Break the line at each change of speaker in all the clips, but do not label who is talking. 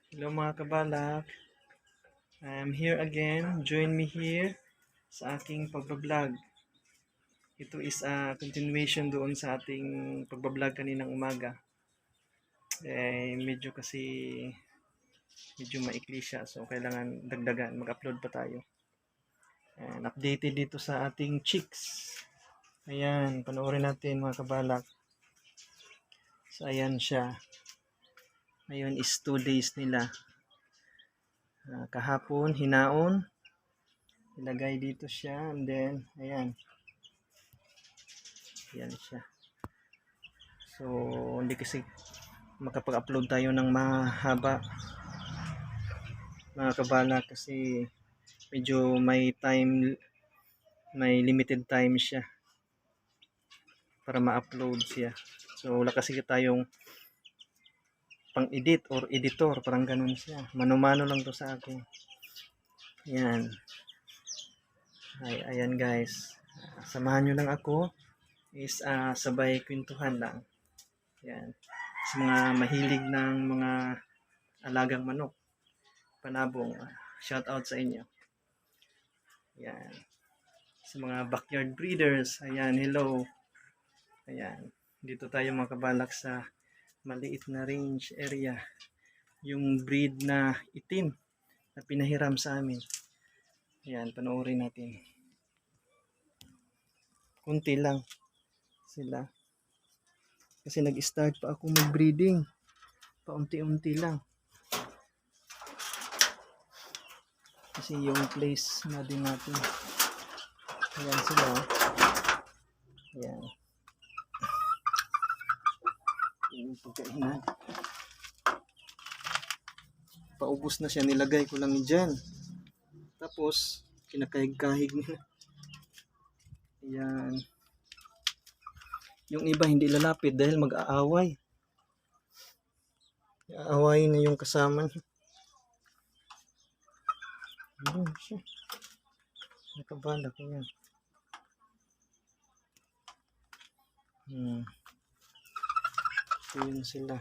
Hello mga kabalak, I'm here again. Join me here sa aking pagbablog. Ito is a continuation doon sa ating pagbablog kaninang umaga. Medyo kasi medyo maikli siya, so kailangan dagdagan, mag-upload pa tayo. And updated dito sa ating chicks. Ayan, panoorin natin mga kabalak. So ayan siya. Ngayon is 2 days nila. Kahapon, hinaon. Ilagay dito siya, and then, ayan. Ayan siya. So, hindi kasi makapag-upload tayo ng mahaba mga kabala kasi medyo may limited time siya para ma-upload siya. So, wala kasi tayong pang-edit or editor, parang ganun siya. Mano-mano lang to sa akin. Ayan. Ayan guys. Samahan nyo lang ako is sabay kwentuhan lang. Ayan. Sa mga mahilig ng mga alagang manok, panabong, shout out sa inyo. Ayan. Sa mga backyard breeders, ayan, hello. Ayan. Dito tayo makabalak sa maliit na range area. Yung breed na itim na pinahiram sa amin. Ayan, panoorin natin. Kunti lang sila. Kasi nag-start pa ako mag-breeding. Paunti-unti lang. Kasi yung place na din natin. Ayan sila. Ayan. Yung pagkainan. Paubos na siya. Nilagay ko lang dyan. Tapos, kinakahig-kahig nila. Ayan. Yung iba hindi lalapit dahil mag-aaway. Aaway na yung kasama niya. Ayan siya. Nakabalak ko yan. Ayan sila.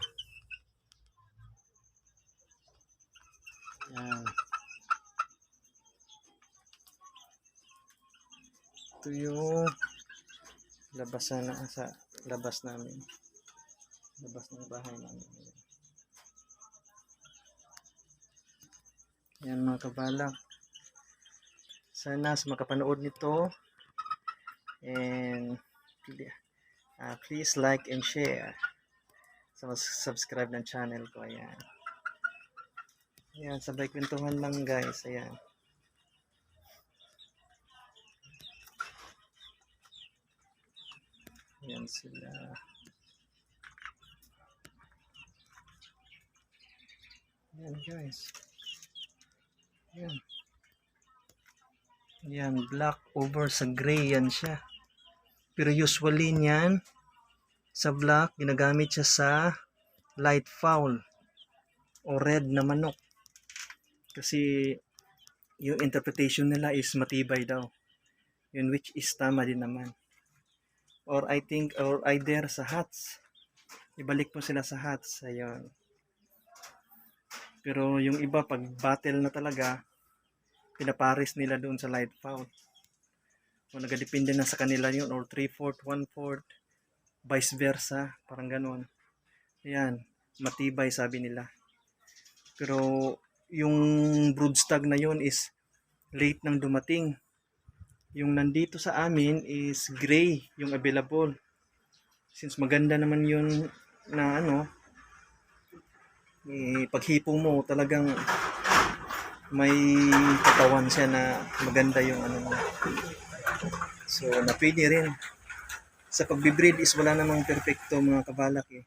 Ayan. Ito yung labasan na sa labas namin. Labas ng bahay namin. Ayan mga kabalak. Sana sa makapanood nito and please like and share. So subscribe ng channel ko. Ayan. Ayan, sabay kwentuhan lang guys. Ayan. Ayan sila. Ayan guys. Ayan. Ayan, black over sa gray yan siya. Pero usually niyan sa black, ginagamit siya sa light fowl o red na manok. Kasi yung interpretation nila is matibay daw. Yun which is tama din naman. Or I think, or either sa hats. Ibalik mo sila sa hats. Ayun. Pero yung iba, pag battle na talaga, pinaparis nila doon sa light fowl. O nagadepende na sa kanila yun. Or 3/4, 1/4. Vice versa. Parang ganun. Ayan. Matibay sabi nila. Pero yung broodstag na yun is late nang dumating. Yung nandito sa amin is gray yung available. Since maganda naman yun na paghipo mo talagang may katawan siya na maganda yung mo. So napili rin. Sa pagbibreed is wala namang perfecto mga kabalak eh.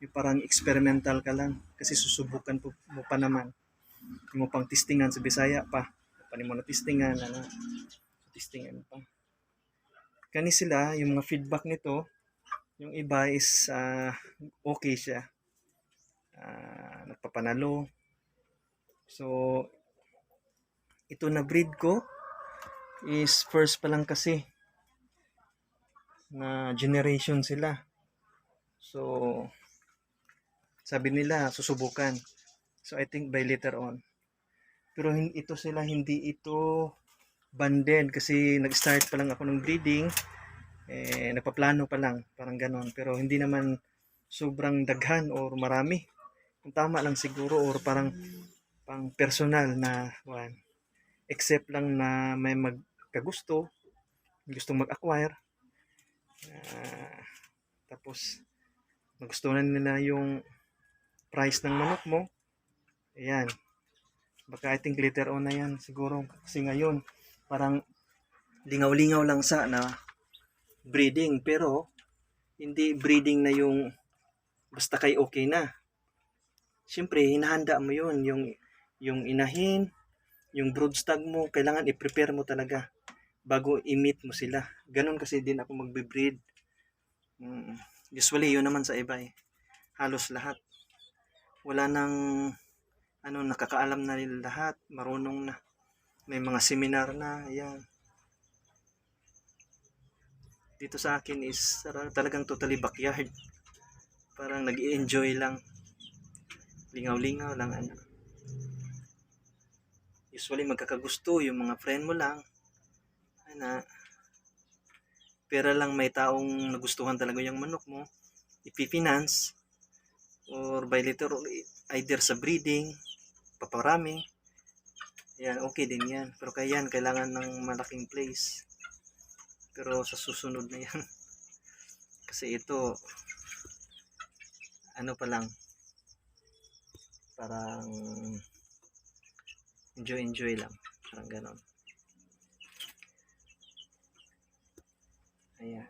Yung parang experimental ka lang kasi susubukan mo pa naman. Yung mo pang testingan sa Bisaya pa. Paano mo na testingan testingan pa. Kani sila, yung mga feedback nito, yung iba is okay siya. Nagpapanalo. So, ito na breed ko is first pa lang kasi na generation sila. So, sabi nila, susubukan. So I think by later on. Pero ito sila, hindi ito banded kasi nag-start pa lang ako ng breeding. Nagpaplano pa lang, parang ganon. Pero hindi naman sobrang daghan or marami. Kung tama lang siguro or parang pang personal na one. Except lang na may magkagusto, gustong mag-acquire. Tapos magustuhan nila yung price ng manok mo. Ayan. Baka I think later on na yan siguro. Kasi ngayon, parang lingaw-lingaw lang sa na breeding. Pero, hindi breeding na yung basta kay okay na. Siyempre, hinahanda mo yun. Yung inahin, yung broodstag mo, kailangan i-prepare mo talaga bago i-meet mo sila. Ganon kasi din ako magbe-breed. Usually, yun naman sa iba eh. Halos lahat. Wala nang nakakaalam na nila lahat. Marunong na. May mga seminar na. Ayan. Dito sa akin is talagang totally backyard. Parang nag-i-enjoy lang. Lingaw-lingaw lang. Usually magkakagusto yung mga friend mo lang. Pera lang may taong nagustuhan talaga yung manok mo. Ipifinance. Or by later either sa breeding, paparami. Yan, okay din yan. Pero kaya yan, kailangan ng malaking place. Pero sa susunod na yan. Kasi ito, pa lang. Parang enjoy lang. Parang ganon. Ayan.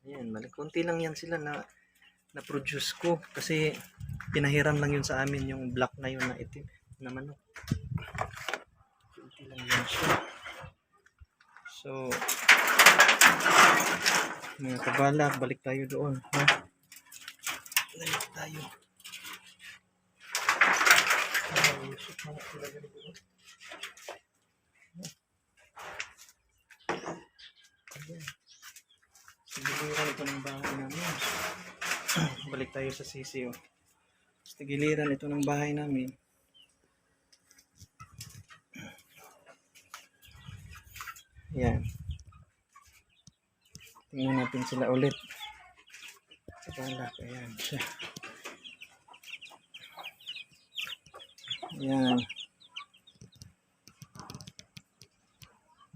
Ayan, konti lang yan sila na-produce ko. Kasi pinahiram lang yun sa amin yung black na yun na itim na manok. Konti lang yun siya. So, mga kabala, balik tayo doon. Ha? Balik tayo. Giliran ito ng bahay namin. Balik tayo sa sisi. Giliran ito ng bahay namin. Yan. Tingnan natin sila ulit. Balak, ayan siya. Yan.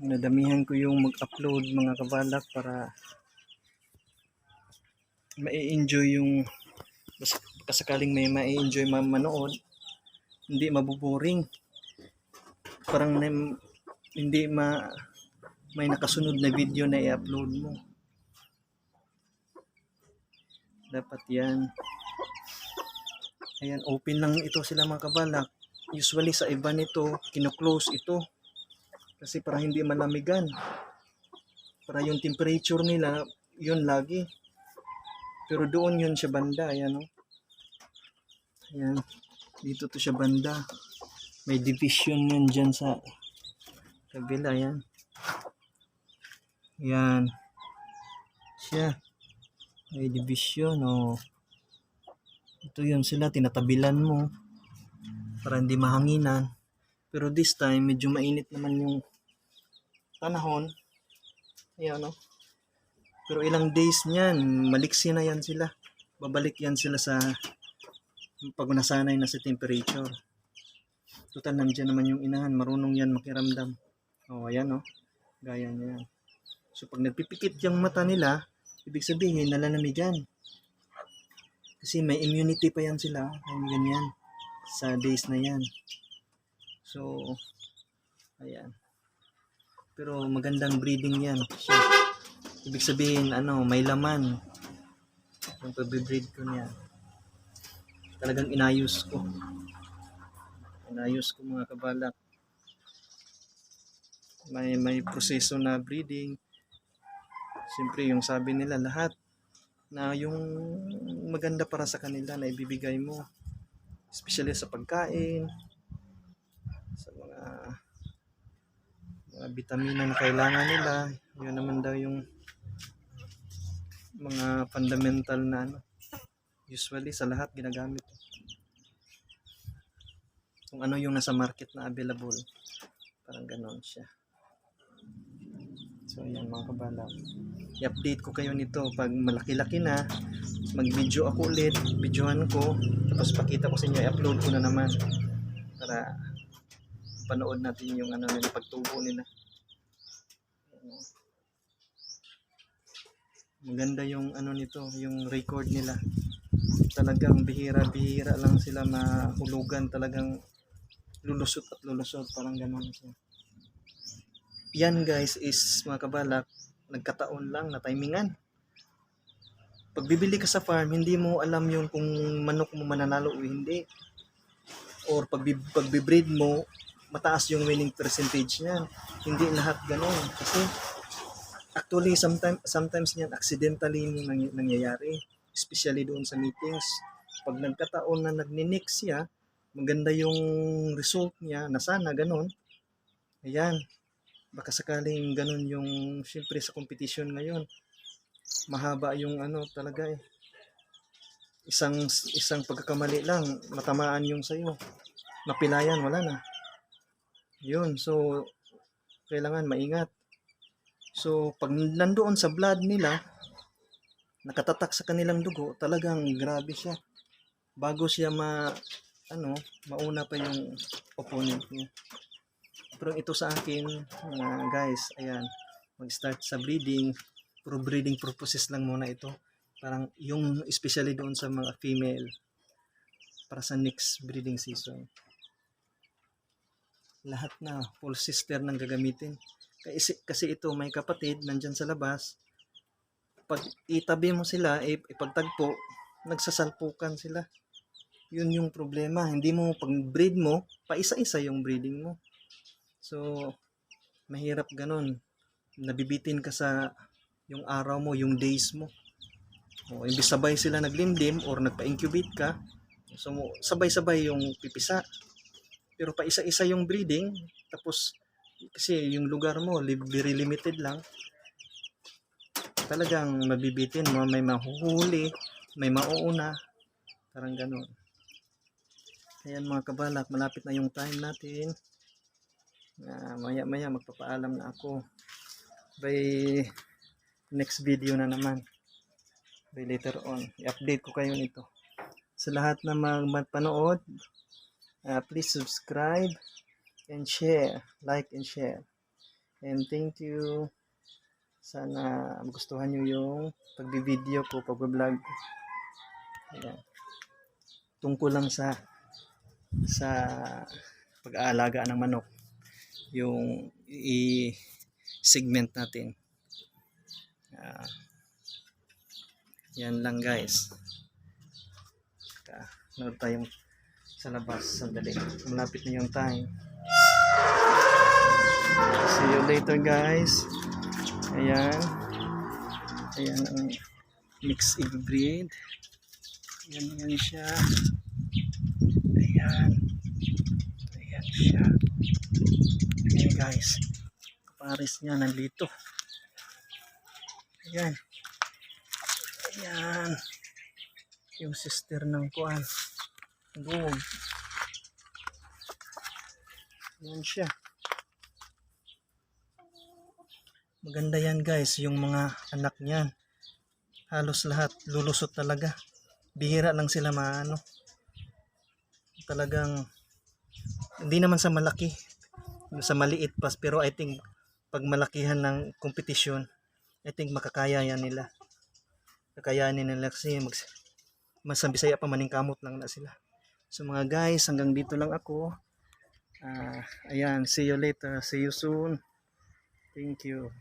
Nadamihan ko yung mag-upload mga kabalak para ma-enjoy yung kasakaling may ma-enjoy manood, hindi mabuboring. Parang hindi may nakasunod na video na i-upload mo. Dapat yan. Ayan, open lang ito sila mga kabalak. Usually sa iba nito, kino-close ito. Kasi para hindi malamigan. Para yung temperature nila, yun lagi. Pero doon yun siya banda. Ayan, Ayan. Dito to siya banda. May division yun dyan sa kabila. Ayan. Ayan. Siya. May division. Ito yun sila. Tinatabilan mo. Para hindi mahanginan. Pero this time, medyo mainit naman yung panahon. Ayan, Pero ilang days niyan, maliksi na yan sila. Babalik yan sila sa pag nasanay na sa temperature. Total, nandiyan naman yung inahan. Marunong yan makiramdam. Ayan, Gaya niya yan. So, pag nagpipikit yung mata nila, ibig sabihin, nalalamigan. Kasi may immunity pa yan sila. Ganyan. Sa days na yan. So, ayan. Pero magandang breeding yan. So, ibig sabihin, may laman. Yung pag-breed ko niya. Talagang inayos ko. Mga kabalak. May proseso na breeding. Siyempre, yung sabi nila lahat na yung maganda para sa kanila na ibibigay mo. Especially sa pagkain, sa mga vitamina na kailangan nila. Yun naman daw yung mga fundamental na Usually sa lahat ginagamit. Kung ano yung nasa market na available. Parang ganon siya. So ayan mga kabalak. I-update ko kayo nito pag malaki-laki na. Mag-video ako ulit. Videohan ko. Tapos pakita ko sa inyo. I-upload ko na naman. Para panood natin yung ano nila, pagtubo nila. Maganda yung ano nito, yung record nila. Talagang bihira-bihira lang sila mahulugan, talagang lulusot at lulusot, parang gano'n. So, yan guys is mga kabalak, nagkataon lang na timingan. Pag bibili ka sa farm, hindi mo alam yung kung manok mo mananalo o hindi. Or pag breed mo, mataas yung winning percentage niyan. Hindi lahat gano'n. Kasi actually sometimes yan accidentally nangyayari. Especially doon sa meetings. Pag nagkataon na nagninix siya, maganda yung result niya na sana ganun. Ayan. Baka sakaling ganun yung, syempre sa competition ngayon, mahaba yung ano talaga eh. Isang pagkakamali lang, matamaan yung sayo. Mapilayan, wala na. Yun, so kailangan maingat. So pag nandoon sa blood nila, nakatatak sa kanilang dugo, talagang grabe siya. Bago siya mauna pa yung opponent niya. Pero ito sa akin, guys, ayan, mag-start sa breeding, for breeding purposes lang muna ito. Parang yung especially doon sa mga female, para sa next breeding season. Lahat na full sister nang gagamitin. Kasi ito may kapatid nandyan sa labas. Pag itabi mo sila, ipagtagpo, nagsasalpukan sila. Yun yung problema. Hindi mo pag breed mo, paisa-isa yung breeding mo. So, mahirap ganun. Nabibitin ka sa yung araw mo, yung days mo. O, imbis sabay sila naglimlim or nagpa-incubate ka, so sabay-sabay yung pipisa. Pero paisa-isa yung breeding, tapos kasi yung lugar mo, very limited lang, talagang mabibitin mo, may mahuhuli, may mauuna, parang ganun. Ayan mga kabalak, malapit na yung time natin. Maya-maya magpapaalam na ako. By next video na naman. By later on, i-update ko kayo nito. Sa lahat na magpanood, please subscribe and share, like and share. And thank you. Sana magustuhan nyo yung pagbi-video ko, pag-vlog. Ayan. Tungkol lang sa pag-aalaga ng manok. Yung i-segment natin. Yan lang guys. Nood tayong sa labas. Sandali. Malapit na yung time. See you later guys. Ayan. Ayan ang mixed egg breed. Ayan siya. Ayan. Ayan siya. Ayan guys. Kapares niya nandito. Ayan. Ayan. Yung sister ng kuan. Gold. Ayan siya. Maganda yan guys, yung mga anak niyan. Halos lahat lulusot talaga. Bihira lang sila talagang hindi naman sa malaki, sa maliit pa, pero I think pag malakihan ng competition, I think makakaya yan nila. Kakayanin nila kasi mas Bisaya pa maning kamot lang na sila. So mga guys, hanggang dito lang ako. Ayan, see you later, see you soon. Thank you.